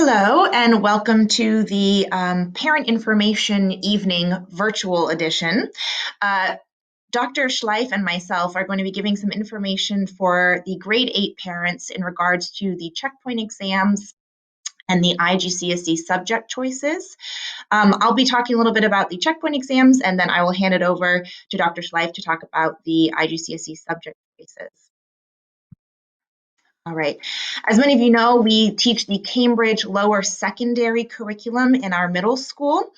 Hello and welcome to the Parent Information Evening Virtual Edition. Dr. Schleif and myself are going to be giving some information for the grade 8 parents in regards to the checkpoint exams and the IGCSE subject choices. I'll be talking a little bit about the checkpoint exams, and then I will hand it over to Dr. Schleif to talk about the IGCSE subject choices. All right. As many of you know, we teach the Cambridge Lower Secondary curriculum in our middle school.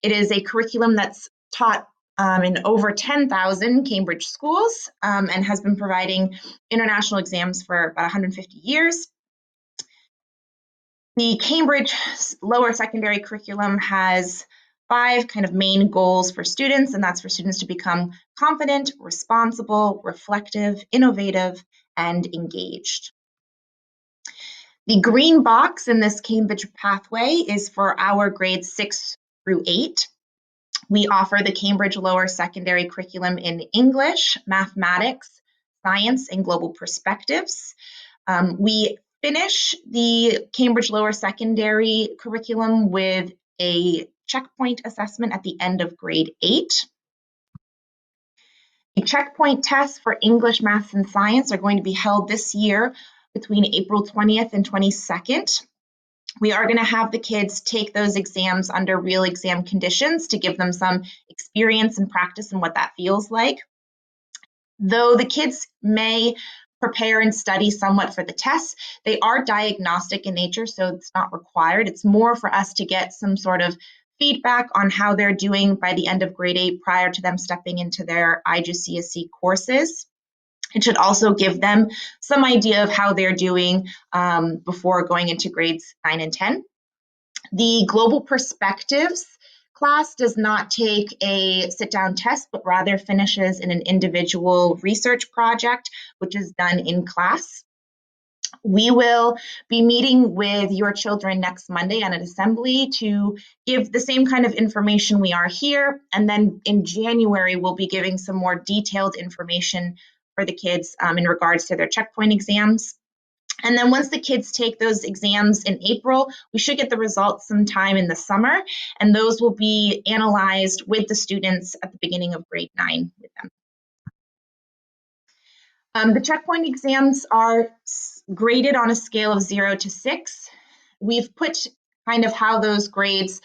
It is a curriculum that's taught in over 10,000 Cambridge schools and has been providing international exams for about 150 years. The Cambridge Lower Secondary curriculum has 5 kind of main goals for students, and that's for students to become confident, responsible, reflective, innovative, and engaged. The green box in this Cambridge pathway is for our grades 6 through 8. We offer the Cambridge Lower Secondary curriculum in English, mathematics, science, and global perspectives. We finish the Cambridge Lower Secondary curriculum with a checkpoint assessment at the end of grade 8. The checkpoint tests for English, maths, and science are going to be held this year between April 20th and 22nd. We are going to have the kids take those exams under real exam conditions to give them some experience and practice in what that feels like. Though the kids may prepare and study somewhat for the tests, they are diagnostic in nature, so it's not required. It's more for us to get some sort of feedback on how they're doing by the end of grade 8 prior to them stepping into their IGCSE courses. It should also give them some idea of how they're doing before going into grades 9 and 10. The Global Perspectives class does not take a sit-down test, but rather finishes in an individual research project, which is done in class. We will be meeting with your children next Monday on an assembly to give the same kind of information we are here. And then in January, we'll be giving some more detailed information for the kids in regards to their checkpoint exams. And then once the kids take those exams in April, we should get the results sometime in the summer, and those will be analyzed with the students at the beginning of grade 9 with them. The checkpoint exams are graded on a scale of 0 to 6. We've put kind of how those grades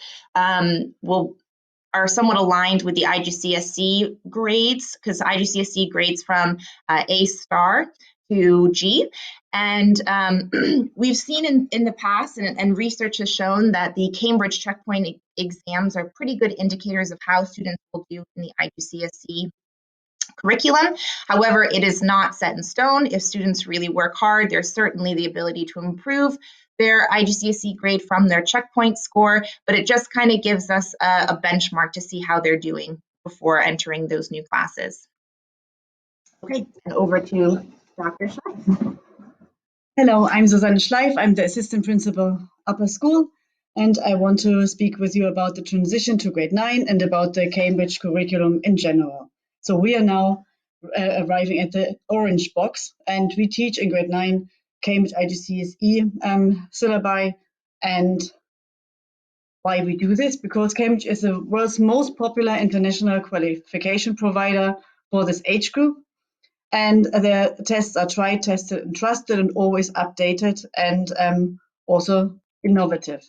are somewhat aligned with the IGCSE grades, because IGCSE grades from A star to G. And we've seen in the past, and research has shown that the Cambridge checkpoint exams are pretty good indicators of how students will do in the IGCSE curriculum. However, it is not set in stone. If students really work hard, there's certainly the ability to improve their IGCSE grade from their checkpoint score, but it just kind of gives us a benchmark to see how they're doing before entering those new classes. Okay, and over to Dr. Schleif. Hello, I'm Susanne Schleif. I'm the Assistant Principal Upper School, and I want to speak with you about the transition to grade 9 and about the Cambridge curriculum in general. So we are now arriving at the orange box, and we teach in grade 9 Cambridge IGCSE syllabi. And why we do this? Because Cambridge is the world's most popular international qualification provider for this age group. And the tests are tried, tested, and trusted, and always updated and also innovative.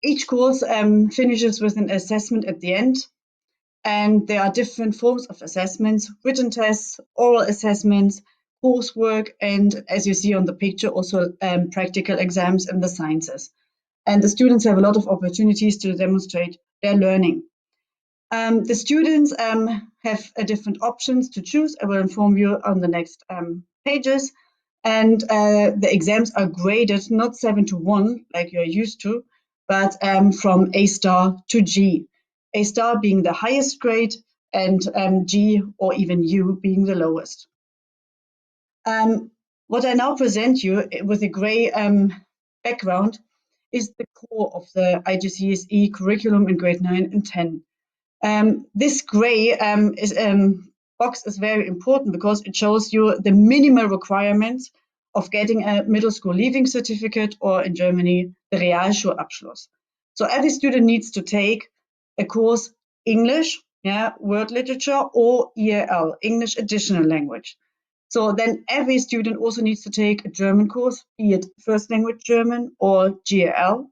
Each course finishes with an assessment at the end. And there are different forms of assessments: written tests, oral assessments, coursework, and as you see on the picture, also practical exams in the sciences. And the students have a lot of opportunities to demonstrate their learning. The students have different options to choose. I will inform you on the next pages. And the exams are graded not 7 to 1 like you're used to, but from A star to G. A star being the highest grade and G or even U being the lowest. What I now present you with a gray background is the core of the IGCSE curriculum in grade 9 and 10. This gray box is very important because it shows you the minimal requirements of getting a middle school leaving certificate, or in Germany, the Realschulabschluss. So every student needs to take a course English, word literature, or EAL, English additional language. So then every student also needs to take a German course, be it first language German or GAL.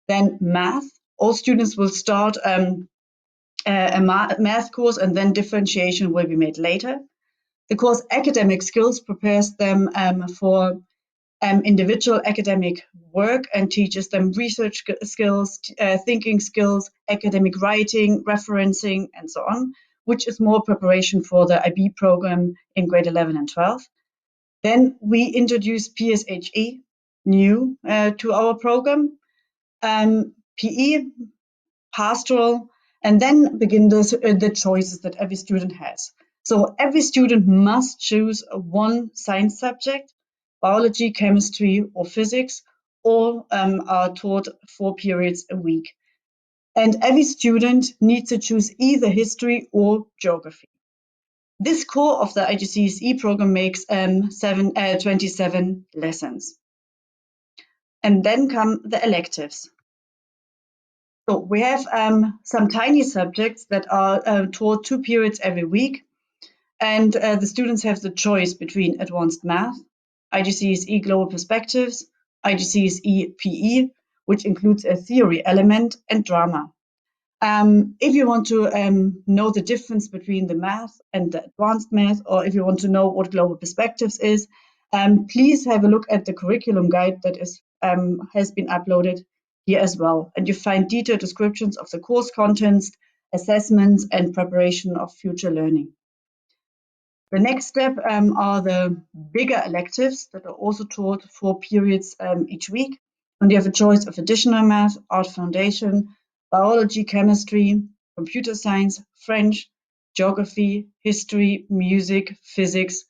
Then math. All students will start a math course, and then differentiation will be made later. The course academic skills prepares them for individual academic work and teaches them research skills, thinking skills, academic writing, referencing, and so on, which is more preparation for the IB program in grade 11 and 12. Then we introduce PSHE, new to our program, PE, pastoral, and then begin the choices that every student has. So every student must choose one science subject, biology, chemistry, or physics. All are taught 4 periods a week. And every student needs to choose either history or geography. This core of the IGCSE program makes 27 lessons. And then come the electives. So we have some tiny subjects that are taught 2 periods every week. And the students have the choice between advanced math, IGCSE global perspectives, IGCSE PE, which includes a theory element, and drama. If you want to know the difference between the math and the advanced math, or if you want to know what global perspectives is, please have a look at the curriculum guide that has been uploaded here as well. And you find detailed descriptions of the course contents, assessments, and preparation of future learning. The next step are the bigger electives that are also taught 4 periods each week. And you have a choice of additional math, art foundation, biology, chemistry, computer science, French, geography, history, music, physics,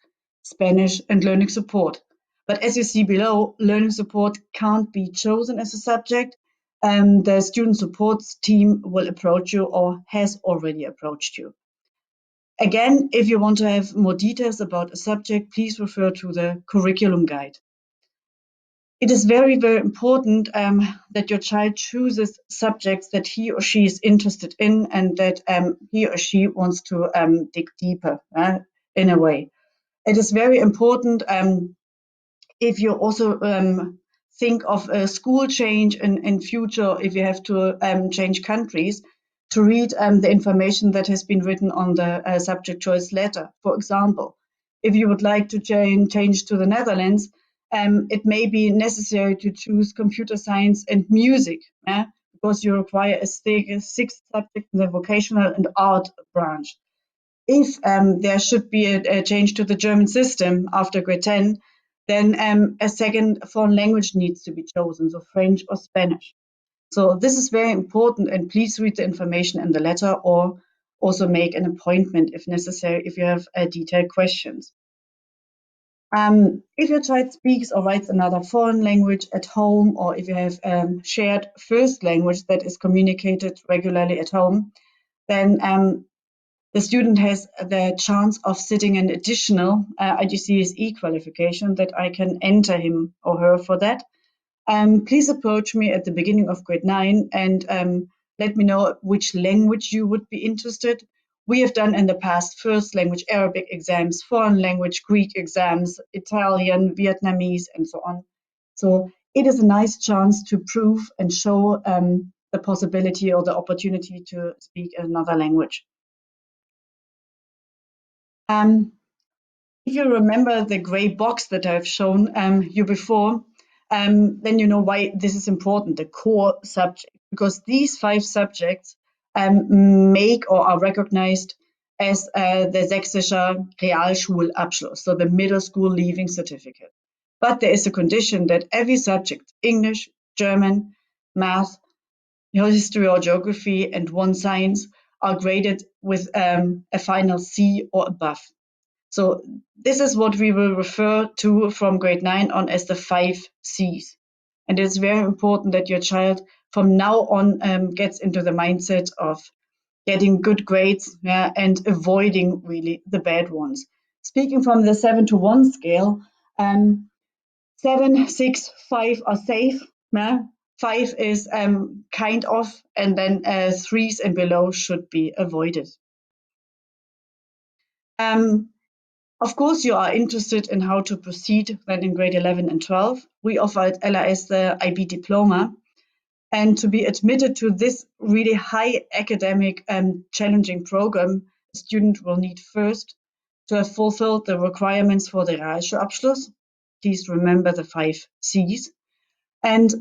Spanish, and learning support. But as you see below, learning support can't be chosen as a subject. The student support team will approach you or has already approached you. Again, if you want to have more details about a subject, please refer to the curriculum guide. It is very, very important that your child chooses subjects that he or she is interested in, and that he or she wants to dig deeper in a way. It is very important if you also think of a school change in future, if you have to change countries, to read the information that has been written on the subject choice letter. For example, if you would like to change to the Netherlands, it may be necessary to choose computer science and music, because you require a sixth subject in the vocational and art branch. If there should be a change to the German system after grade 10, then a second foreign language needs to be chosen, so French or Spanish. So this is very important, and please read the information in the letter, or also make an appointment if necessary if you have detailed questions. If your child speaks or writes another foreign language at home, or if you have shared first language that is communicated regularly at home, then the student has the chance of sitting an additional IGCSE qualification that I can enter him or her for that. Please approach me at the beginning of grade 9 and let me know which language you would be interested. We have done in the past first language Arabic exams, foreign language Greek exams, Italian, Vietnamese, and so on. So it is a nice chance to prove and show the possibility or the opportunity to speak another language. If you remember the gray box that I've shown you before, then you know why this is important, the core subject, because these 5 subjects make or are recognized as the Sächsischer Realschulabschluss, so the middle school leaving certificate. But there is a condition that every subject, English, German, math, history or geography, and 1 science, are graded with a final C or above. So this is what we will refer to from grade 9 on as the 5 Cs. And it's very important that your child from now on gets into the mindset of getting good grades and avoiding really the bad ones. Speaking from the 7 to 1 scale, 7, 6, 5 are safe. Yeah? 5 is kind of, and then 3s and below should be avoided. Of course, you are interested in how to proceed then in grade 11 and 12. We offer at LIS the IB Diploma. And to be admitted to this really high academic and challenging program, a student will need first to have fulfilled the requirements for the Realschulabschluss. Please remember the 5 C's. And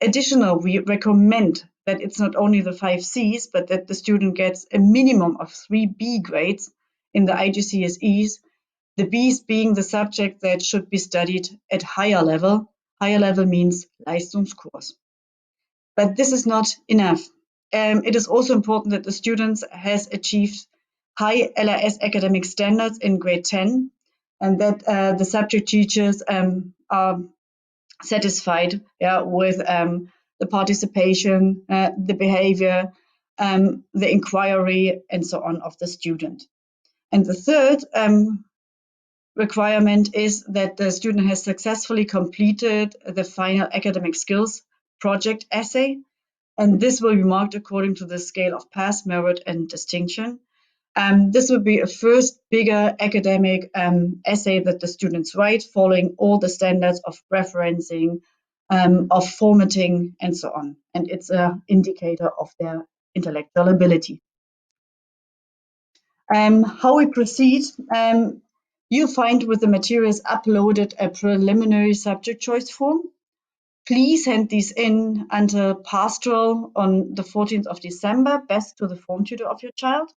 additional, we recommend that it's not only the 5 C's, but that the student gets a minimum of 3 B grades in the IGCSEs, the B's being the subject that should be studied at higher level. Higher level means Leistungskurs. But this is not enough. It is also important that the student has achieved high LIS academic standards in grade 10 and that the subject teachers are satisfied with the participation, the behavior, the inquiry, and so on of the student. And the third requirement is that the student has successfully completed the final academic skills project essay, and this will be marked according to the scale of pass, merit, and distinction. This will be a first bigger academic essay that the students write, following all the standards of referencing, of formatting, and so on. And it's an indicator of their intellectual ability. How we proceed, you find with the materials uploaded a preliminary subject choice form. Please send these in until pastoral on the 14th of December, best to the form tutor of your child.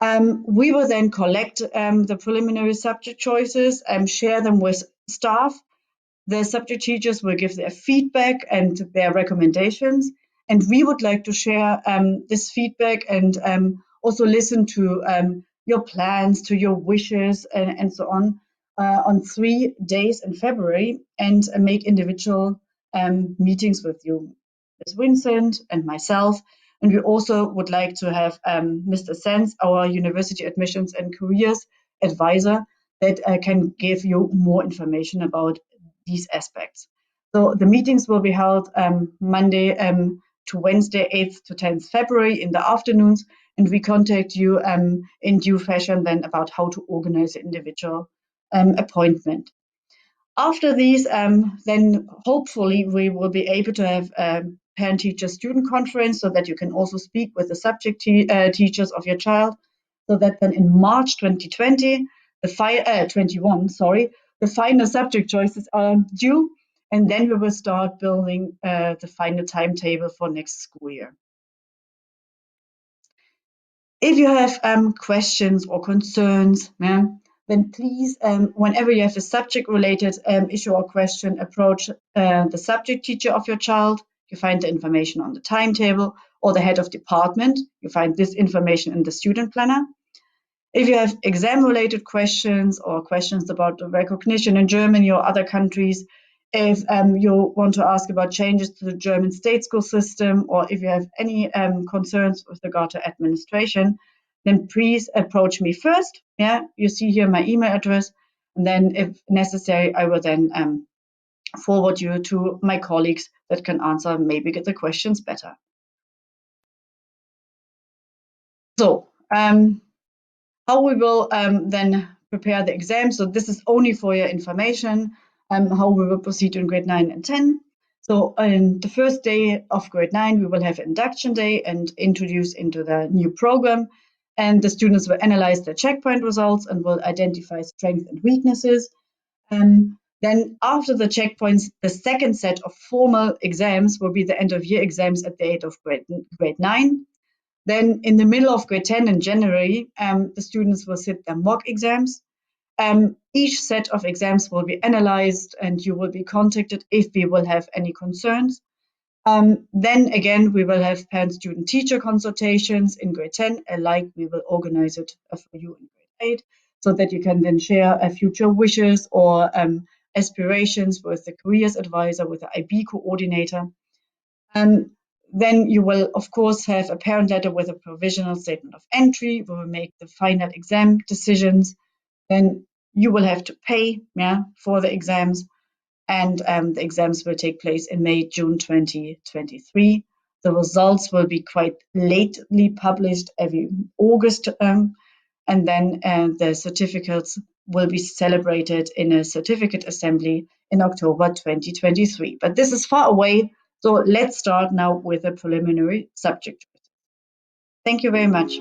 We will then collect the preliminary subject choices and share them with staff. The subject teachers will give their feedback and their recommendations. And we would like to share this feedback and also listen to your plans, to your wishes, and so on 3 days in February, and make individual meetings with you, Ms. Vincent and myself. And we also would like to have Mr. Sands, our University Admissions and Careers Advisor, that can give you more information about these aspects. So the meetings will be held Monday to Wednesday, 8th to 10th February in the afternoons, and we contact you in due fashion then about how to organize the individual appointment. After these, then hopefully we will be able to have a parent-teacher-student conference so that you can also speak with the subject teachers of your child, so that then in March 2020, the final subject choices are due, and then we will start building the final timetable for next school year. If you have questions or concerns, then please, whenever you have a subject-related issue or question, approach the subject teacher of your child. You find the information on the timetable, or the head of department. You find this information in the student planner. If you have exam-related questions or questions about the recognition in Germany or other countries, if you want to ask about changes to the German state school system, or if you have any concerns with regard to administration, then please approach me first. You see here my email address, and then if necessary, I will then forward you to my colleagues that can answer maybe the questions better. So, how we will then prepare the exam. So this is only for your information, how we will proceed in grade 9 and 10. So on the first day of grade 9, we will have induction day and introduce into the new program. And the students will analyze their checkpoint results and will identify strengths and weaknesses. Then after the checkpoints, the second set of formal exams will be the end of year exams at the end of grade 9. Then in the middle of grade 10 in January, the students will sit their mock exams. Each set of exams will be analyzed and you will be contacted if we will have any concerns. Then again, we will have parent-student-teacher consultations in grade 10, like we will organize it for you in grade 8, so that you can then share future wishes or aspirations with the careers advisor, with the IB coordinator. Then you will, of course, have a parent letter with a provisional statement of entry. We will make the final exam decisions. Then you will have to pay for the exams. and the exams will take place in May, June 2023. The results will be quite lately published every August, and then the certificates will be celebrated in a certificate assembly in October 2023. But this is far away, so let's start now with a preliminary subject. Thank you very much.